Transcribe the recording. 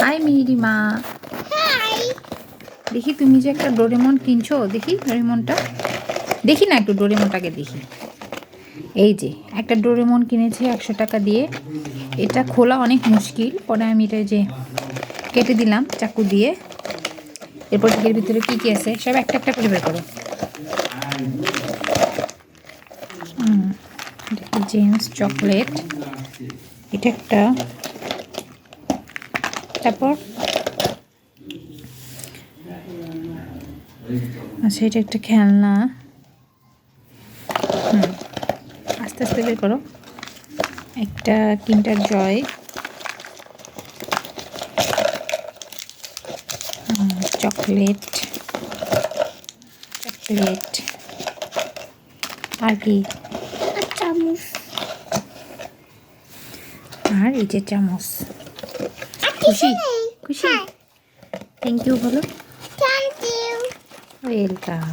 High মিহিরিমা। দেখি তুমি যে একটা ডোরেমন কিনছো, দেখি ডোরেমনটা দেখি না, একটু ডোরেমনটাকে দেখি। এই যে একটা ডোরেমন কিনেছি 100 টাকা দিয়ে। এটা খোলা অনেক মুশকিল, পরে আমি এটা যে কেটে দিলাম চাকু দিয়ে। এরপর এর ভিতরে কী কী আছে সব একটা একটা করে বের করো। জেমস চকলেট, এটা একটা। তারপর আচ্ছা, এটা একটা খেলনা। আস্তে আস্তে বের করো। একটা কিন্ডার জয়, চকলেট চকলেট, আর কি, চামচ, আর এই যে চামচ। খুশি খুশি? থ্যাংক ইউ বলো। Thank you. ওয়েলকাম।